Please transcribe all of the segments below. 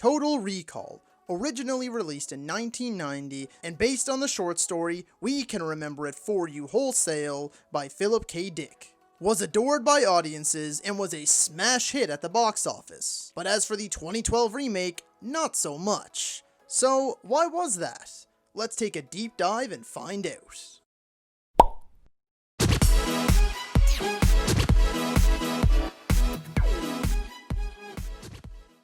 Total Recall, originally released in 1990 and based on the short story We Can Remember It For You Wholesale by Philip K. Dick, was adored by audiences and was a smash hit at the box office. But as for the 2012 remake, not so much. So why was that? Let's take a deep dive and find out.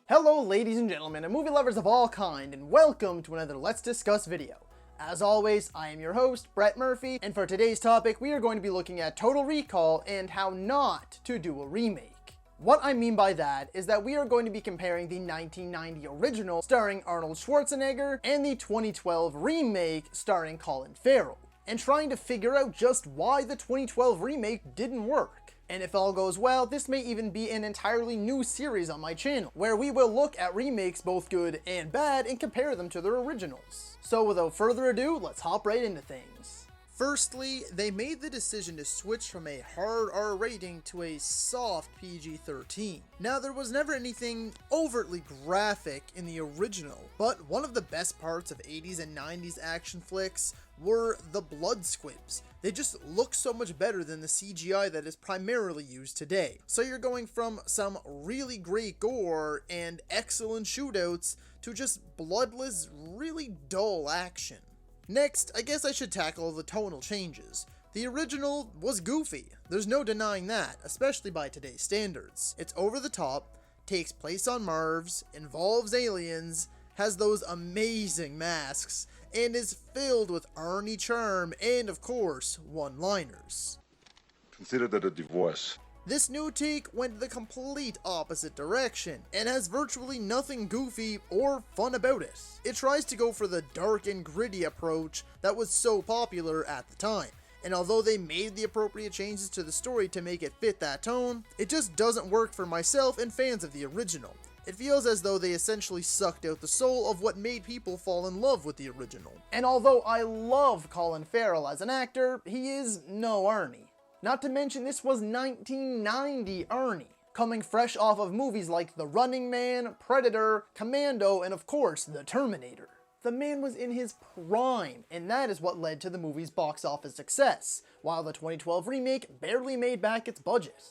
Hello ladies and gentlemen and movie lovers of all kind, and welcome to another Let's Discuss video. As always, I am your host, Brett Murphy, and for today's topic we are going to be looking at Total Recall and how not to do a remake. What I mean by that is that we are going to be comparing the 1990 original starring Arnold Schwarzenegger and the 2012 remake starring Colin Farrell, and trying to figure out just why the 2012 remake didn't work. And if all goes well, this may even be an entirely new series on my channel, where we will look at remakes both good and bad and compare them to their originals. So without further ado, let's hop right into things. Firstly, they made the decision to switch from a hard R rating to a soft PG-13. Now, there was never anything overtly graphic in the original, but one of the best parts of 80s and 90s action flicks were the blood squibs. They just look so much better than the CGI that is primarily used today. So you're going from some really great gore and excellent shootouts to just bloodless, really dull action. Next, I guess I should tackle the tonal changes. The original was goofy, there's no denying that, especially by today's standards. It's over the top, takes place on Mars, involves aliens, has those amazing masks, and is filled with Arnie charm and, of course, one-liners. Consider that a divorce. This new take went the complete opposite direction, and has virtually nothing goofy or fun about it. It tries to go for the dark and gritty approach that was so popular at the time, and although they made the appropriate changes to the story to make it fit that tone, it just doesn't work for myself and fans of the original. It feels as though they essentially sucked out the soul of what made people fall in love with the original. And although I love Colin Farrell as an actor, he is no Arnie. Not to mention this was 1990 Arnie, coming fresh off of movies like The Running Man, Predator, Commando, and of course, The Terminator. The man was in his prime, and that is what led to the movie's box office success, while the 2012 remake barely made back its budget.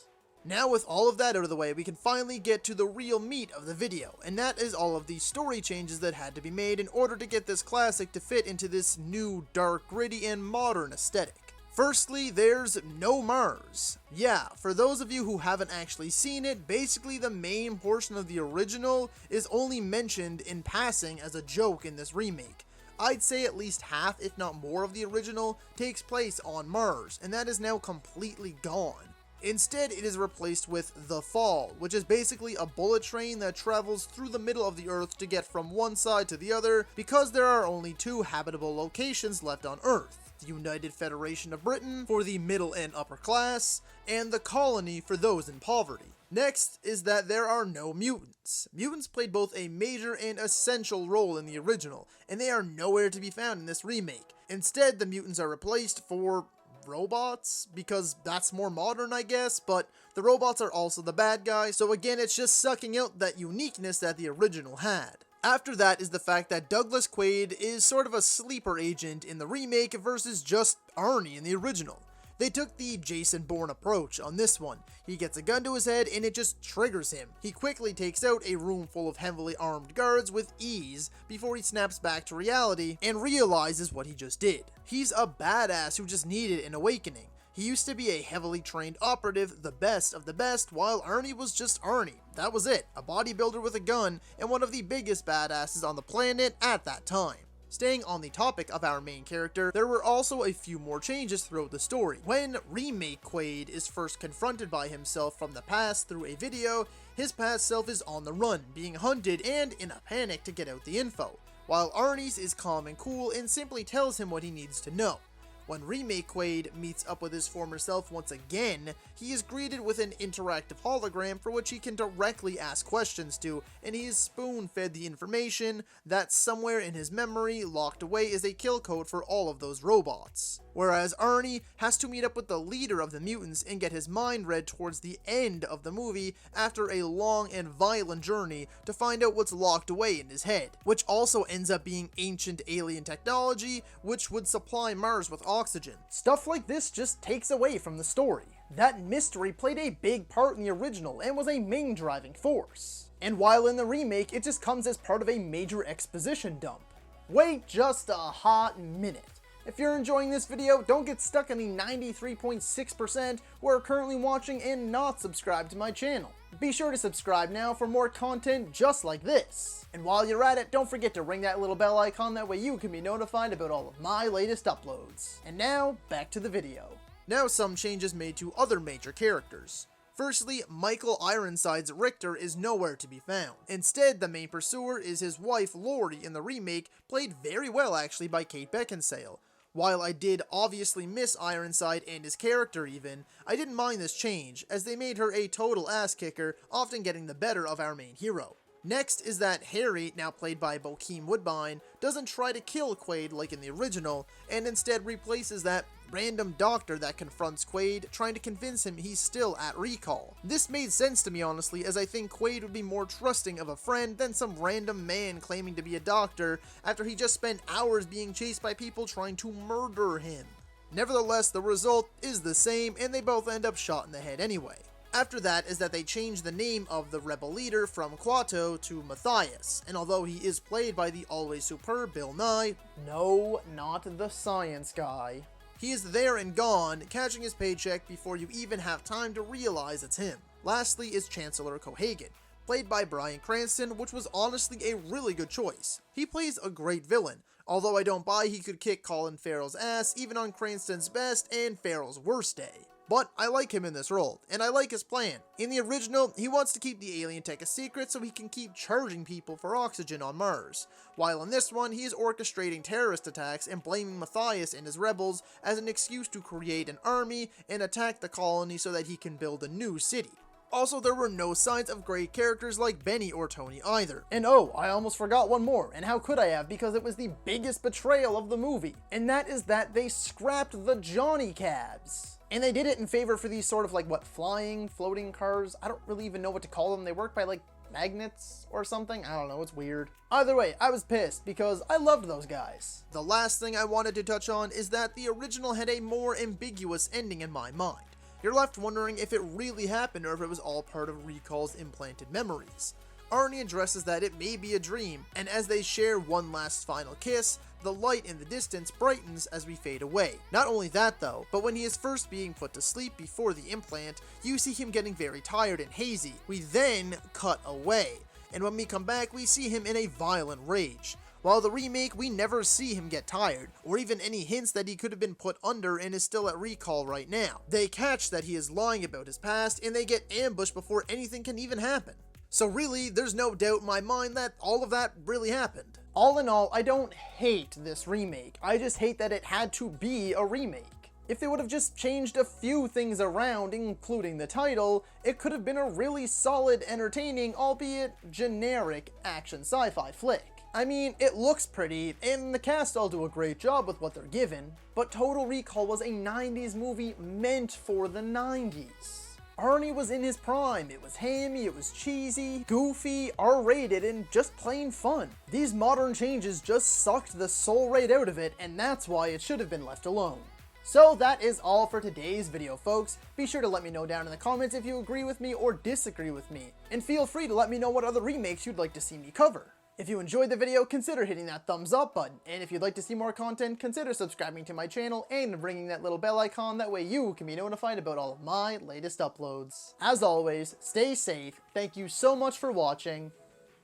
Now with all of that out of the way, we can finally get to the real meat of the video, and that is all of the story changes that had to be made in order to get this classic to fit into this new, dark, gritty, and modern aesthetic. Firstly, there's no Mars. Yeah, for those of you who haven't actually seen it, basically the main portion of the original is only mentioned in passing as a joke in this remake. I'd say at least half, if not more, of the original takes place on Mars, and that is now completely gone. Instead, it is replaced with The Fall, which is basically a bullet train that travels through the middle of the Earth to get from one side to the other because there are only two habitable locations left on Earth. The United Federation of Britain for the middle and upper class, and the Colony for those in poverty. Next is that there are no mutants. Mutants played both a major and essential role in the original, and they are nowhere to be found in this remake. Instead, the mutants are replaced for robots, because that's more modern, I guess, but the robots are also the bad guys, so again, it's just sucking out that uniqueness that the original had. After that is the fact that Douglas Quaid is sort of a sleeper agent in the remake versus just Arnie in the original. They took the Jason Bourne approach on this one. He gets a gun to his head and it just triggers him. He quickly takes out a room full of heavily armed guards with ease before he snaps back to reality and realizes what he just did. He's a badass who just needed an awakening. He used to be a heavily trained operative, the best of the best, while Arnie was just Arnie. That was it, a bodybuilder with a gun and one of the biggest badasses on the planet at that time. Staying on the topic of our main character, there were also a few more changes throughout the story. When Remake Quaid is first confronted by himself from the past through a video, his past self is on the run, being hunted and in a panic to get out the info, while Arnie's is calm and cool and simply tells him what he needs to know. When Remake Quaid meets up with his former self once again, he is greeted with an interactive hologram for which he can directly ask questions to, and he is spoon-fed the information that somewhere in his memory, locked away, is a kill code for all of those robots. whereas Arnie has to meet up with the leader of the mutants and get his mind read towards the end of the movie after a long and violent journey to find out what's locked away in his head, which also ends up being ancient alien technology which would supply Mars with oxygen. Stuff like this just takes away from the story. That mystery played a big part in the original and was a main driving force. And while in the remake, it just comes as part of a major exposition dump. Wait just a hot minute. If you're enjoying this video, don't get stuck in the 93.6% who are currently watching and not subscribed to my channel. Be sure to subscribe now for more content just like this. And while you're at it, don't forget to ring that little bell icon, that way you can be notified about all of my latest uploads. And now, back to the video. Now some changes made to other major characters. Firstly, Michael Ironside's Richter is nowhere to be found. Instead, the main pursuer is his wife Lori in the remake, played very well actually by Kate Beckinsale. While I did obviously miss Ironside and his character even, I didn't mind this change, as they made her a total ass kicker, often getting the better of our main hero. Next is that Harry, now played by Bokeem Woodbine, doesn't try to kill Quaid like in the original, and instead replaces that random doctor that confronts Quaid, trying to convince him he's still at recall. This made sense to me honestly, as I think Quaid would be more trusting of a friend than some random man claiming to be a doctor after he just spent hours being chased by people trying to murder him. Nevertheless, the result is the same, and they both end up shot in the head anyway. After that is that they changed the name of the rebel leader from Quato to Matthias, and although he is played by the always superb Bill Nye, no, not the science guy, he is there and gone, catching his paycheck before you even have time to realize it's him. Lastly is Chancellor Cohagen, played by Bryan Cranston, which was honestly a really good choice. He plays a great villain, although I don't buy he could kick Colin Farrell's ass even on Cranston's best and Farrell's worst day. But I like him in this role, and I like his plan. In the original, he wants to keep the alien tech a secret so he can keep charging people for oxygen on Mars, while in this one, he is orchestrating terrorist attacks and blaming Matthias and his rebels as an excuse to create an army and attack the colony so that he can build a new city. Also, there were no signs of great characters like Benny or Tony either. And oh, I almost forgot one more, and how could I have, because it was the biggest betrayal of the movie, and that is that they scrapped the Johnny cabs. And they did it in favor for these sort of like, flying, floating cars? I don't really even know what to call them. They work by like magnets or something? I don't know, it's weird. Either way, I was pissed because I loved those guys. The last thing I wanted to touch on is that the original had a more ambiguous ending in my mind. You're left wondering if it really happened or if it was all part of Recall's implanted memories. Arnie addresses that it may be a dream, and as they share one last final kiss, the light in the distance brightens as we fade away. Not only that though, but when he is first being put to sleep before the implant, you see him getting very tired and hazy. We then cut away, and when we come back we see him in a violent rage. While the remake, we never see him get tired, or even any hints that he could have been put under and is still at recall right now. They catch that he is lying about his past, and they get ambushed before anything can even happen. So really, there's no doubt in my mind that all of that really happened. All in all, I don't hate this remake, I just hate that it had to be a remake. If they would have just changed a few things around, including the title, it could have been a really solid, entertaining, albeit generic action sci-fi flick. I mean, it looks pretty, and the cast all do a great job with what they're given, but Total Recall was a 90s movie meant for the 90s. Arnie was in his prime. It was hammy, it was cheesy, goofy, R-rated, and just plain fun. These modern changes just sucked the soul right out of it, and that's why it should have been left alone. So that is all for today's video, folks. Be sure to let me know down in the comments if you agree with me or disagree with me, and feel free to let me know what other remakes you'd like to see me cover. If you enjoyed the video, consider hitting that thumbs up button, and if you'd like to see more content, consider subscribing to my channel and ringing that little bell icon, that way you can be notified about all of my latest uploads. As always, stay safe, thank you so much for watching,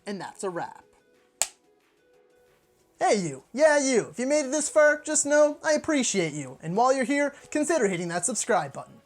and that's a wrap. Hey you, yeah you, if you made it this far, just know I appreciate you, and while you're here, consider hitting that subscribe button.